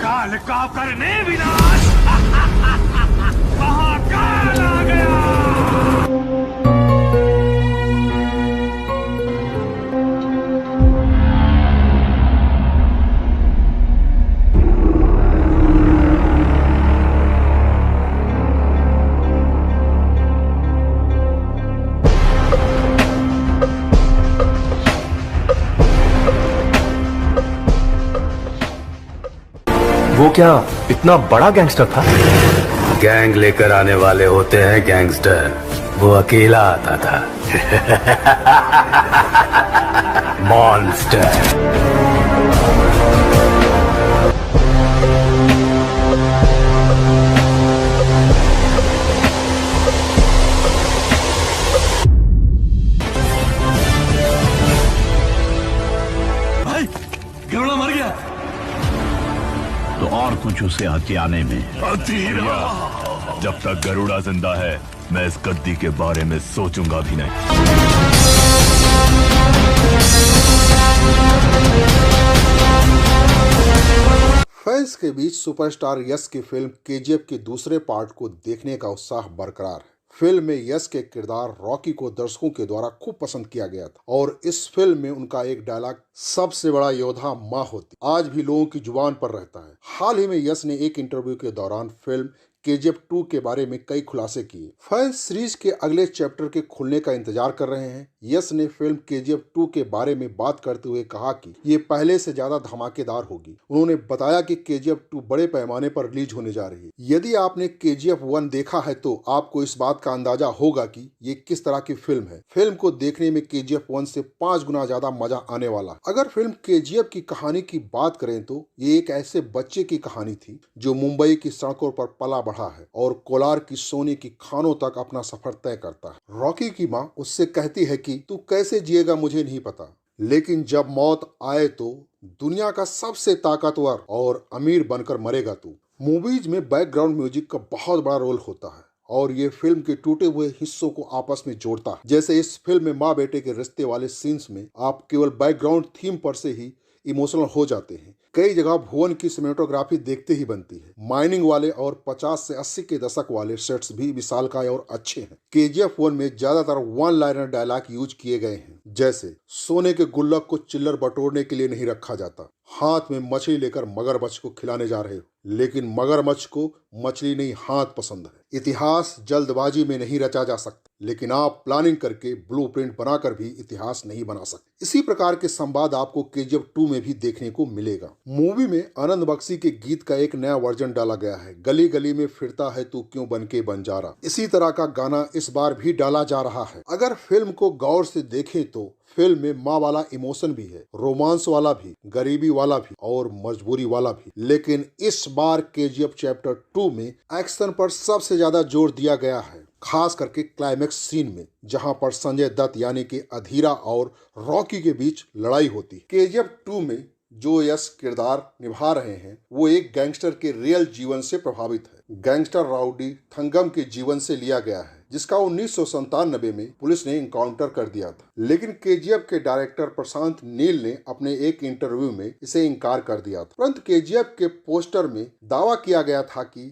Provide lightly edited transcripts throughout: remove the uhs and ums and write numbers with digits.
काल का करने विनाश। महाकाल आ गया। वो क्या इतना बड़ा गैंगस्टर था? गैंग लेकर आने वाले होते हैं गैंगस्टर, वो अकेला आता था। मॉन्स्टर। भाई गरुड़ा मर गया तो और कुछ उसे हथियाने में। जब तक गरुड़ा जिंदा है मैं इस गद्दी के बारे में सोचूंगा भी नहीं। फैंस के बीच सुपरस्टार यश की फिल्म केजीएफ के दूसरे पार्ट को देखने का उत्साह बरकरार है। फिल्म में यश के किरदार रॉकी को दर्शकों के द्वारा खूब पसंद किया गया था और इस फिल्म में उनका एक डायलॉग सबसे बड़ा योद्धा माँ होती आज भी लोगों की जुबान पर रहता है। हाल ही में यश ने एक इंटरव्यू के दौरान फिल्म केजीएफ 2 के बारे में कई खुलासे किए। फैंस सीरीज के अगले चैप्टर के खुलने का इंतजार कर रहे हैं। यश ने फिल्म केजीएफ 2 के बारे में बात करते हुए कहा कि ये पहले से ज्यादा धमाकेदार होगी। उन्होंने बताया कि केजीएफ 2 बड़े पैमाने पर रिलीज होने जा रही है। यदि आपने केजीएफ 1 देखा है तो आपको इस बात का अंदाजा होगा कि ये किस तरह की फिल्म है। फिल्म को देखने में केजीएफ 1 से 5 गुना ज्यादा मजा आने वाला है। अगर फिल्म केजीएफ की कहानी की बात करें तो ये एक ऐसे बच्चे की कहानी थी जो मुंबई की सड़कों पर पला बढ़ा है और कोलार की सोने की खानों तक अपना सफर तय करता है। रॉकी की माँ उससे कहती है कि तू कैसे जिएगा मुझे नहीं पता, लेकिन जब मौत आए तो दुनिया का सबसे ताकतवर और अमीर बनकर मरेगा तू। मूवीज में बैकग्राउंड म्यूजिक का बहुत बड़ा रोल होता है और ये फिल्म के टूटे हुए हिस्सों को आपस में जोड़ता है। जैसे इस फिल्म में माँ बेटे के रिश्ते वाले सीन्स में आप केवल बैकग्राउंड थीम पर से ही इमोशनल हो जाते हैं। कई जगह भुवन की सिनेमेटोग्राफी देखते ही बनती है। माइनिंग वाले और 50 से 80 के दशक वाले सेट्स भी विशालकाय और अच्छे हैं। केजीएफ 1 में ज्यादातर वन लाइनर डायलॉग यूज किए गए हैं, जैसे सोने के गुल्लक को चिल्लर बटोरने के लिए नहीं रखा जाता, हाथ में मछली लेकर मगरमच्छ को खिलाने जा रहे हो, लेकिन मगरमच्छ को मछली नहीं हाथ पसंद है। इतिहास जल्दबाजी में नहीं रचा जा सकता, लेकिन आप प्लानिंग करके ब्लूप्रिंट बनाकर भी इतिहास नहीं बना सकते। इसी प्रकार के संवाद आपको केजीएफ 2 में भी देखने को मिलेगा। मूवी में आनंद बख्शी के गीत का एक नया वर्जन डाला गया है, गली गली में फिरता है तू क्यों बन के बंजारा। इसी तरह का गाना इस बार भी डाला जा रहा है। अगर फिल्म को गौर से देखें तो फिल्म में माँ वाला इमोशन भी है, रोमांस वाला भी, गरीबी वाला भी और मजबूरी वाला भी। लेकिन इस बार केजीएफ चैप्टर 2 में एक्शन पर सबसे ज्यादा जोर दिया गया है, खास करके क्लाइमेक्स सीन में, जहां पर संजय दत्त यानी कि अधीरा और रॉकी के बीच लड़ाई होती है। केजीएफ 2 में जो यश किरदार निभा रहे हैं वो एक गैंगस्टर के रियल जीवन से प्रभावित है। गैंगस्टर राउडी थंगम के जीवन से लिया गया है, जिसका 1997 में पुलिस ने इनकाउंटर कर दिया था। लेकिन केजीएफ के डायरेक्टर प्रशांत नील ने अपने एक इंटरव्यू में इसे इनकार कर दिया था। परंतु केजीएफ के पोस्टर में दावा किया गया था कि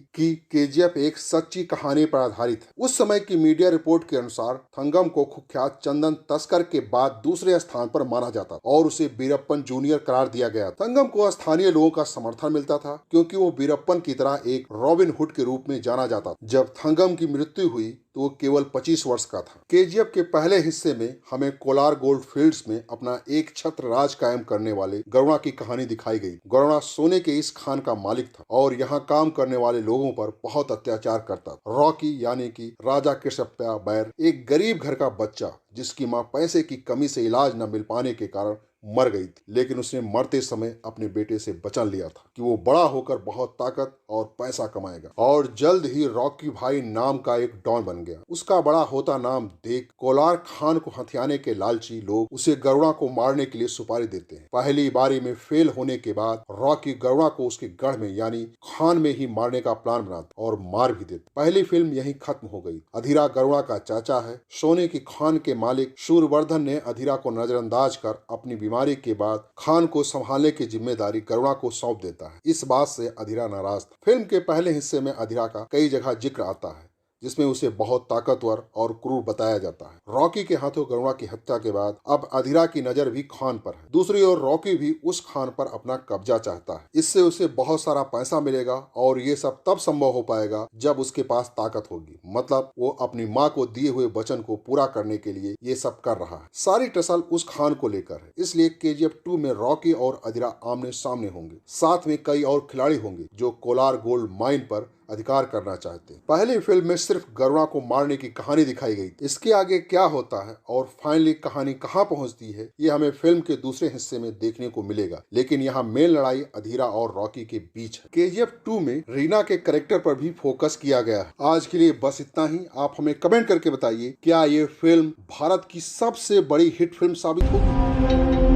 केजीएफ एक सच्ची कहानी पर आधारित है। उस समय की मीडिया रिपोर्ट के अनुसार थंगम को कुख्यात चंदन तस्कर के बाद दूसरे स्थान पर माना जाता और उसे वीरप्पन जूनियर करार दिया गया। थंगम को स्थानीय लोगों का समर्थन मिलता था क्योंकि वो वीरप्पन की तरह एक रॉबिन हुड के रूप में जाना जाता। जब थंगम की मृत्यु हुई तो वो केवल 25 वर्ष का था। केजीएफ के पहले हिस्से में हमें कोलार गोल्ड फील्ड्स में अपना एक छत्र राज कायम करने वाले गरुड़ा की कहानी दिखाई गई। गरुड़ा सोने के इस खान का मालिक था और यहाँ काम करने वाले लोगों पर बहुत अत्याचार करता था। रॉकी यानी कि राजा कृष्णप्पा बैर एक गरीब घर का बच्चा जिसकी माँ पैसे की कमी से इलाज न मिल पाने के कारण मर गई थी, लेकिन उसने मरते समय अपने बेटे से वचन लिया था कि वो बड़ा होकर बहुत ताकत और पैसा कमाएगा और जल्द ही रॉकी भाई नाम का एक डॉन बन गया। उसका बड़ा होता नाम देख कोलार खान को हथियाने के लालची लोग उसे गरुड़ा को मारने के लिए सुपारी देते हैं। पहली बारी में फेल होने के बाद रॉकी गरुड़ा को उसके गढ़ में यानी खान में ही मारने का प्लान बनाता और मार भी देता। पहली फिल्म यहीं खत्म हो गई। अधीरा गरुड़ा का चाचा है। सोने की खान के मालिक सूरवर्धन ने अधीरा को नजरअंदाज कर अपनी बीमारी के बाद खान को संभालने की जिम्मेदारी गरुड़ा को सौंप देता है। देता है। इस बात से अधीरा नाराज था। फिल्म के पहले हिस्से में अधीरा का कई जगह जिक्र आता है जिसमें उसे बहुत ताकतवर और क्रूर बताया जाता है। रॉकी के हाथों गरुड़ा की हत्या के बाद अब अधीरा की नजर भी खान पर है। दूसरी ओर रॉकी भी उस खान पर अपना कब्जा चाहता है। इससे उसे बहुत सारा पैसा मिलेगा और ये सब तब संभव हो पाएगा जब उसके पास ताकत होगी। मतलब वो अपनी माँ को दिए हुए वचन को पूरा करने के लिए ये सब कर रहा है। सारी टसल उस खान को लेकर है। इसलिए KGF 2 में रॉकी और अधीरा आमने सामने होंगे। साथ में कई और खिलाड़ी होंगे जो कोलार गोल्ड माइन पर अधिकार करना चाहते हैं। पहली फिल्म में सिर्फ गरुड़ा को मारने की कहानी दिखाई गई। इसके आगे क्या होता है और फाइनली कहानी कहां पहुंचती है, ये हमें फिल्म के दूसरे हिस्से में देखने को मिलेगा। लेकिन यहाँ मेन लड़ाई अधीरा और रॉकी के बीच है। KGF 2 में रीना के कैरेक्टर पर भी फोकस किया गया है। आज के लिए बस इतना ही। आप हमें कमेंट करके बताइए क्या ये फिल्म भारत की सबसे बड़ी हिट फिल्म साबित होगी।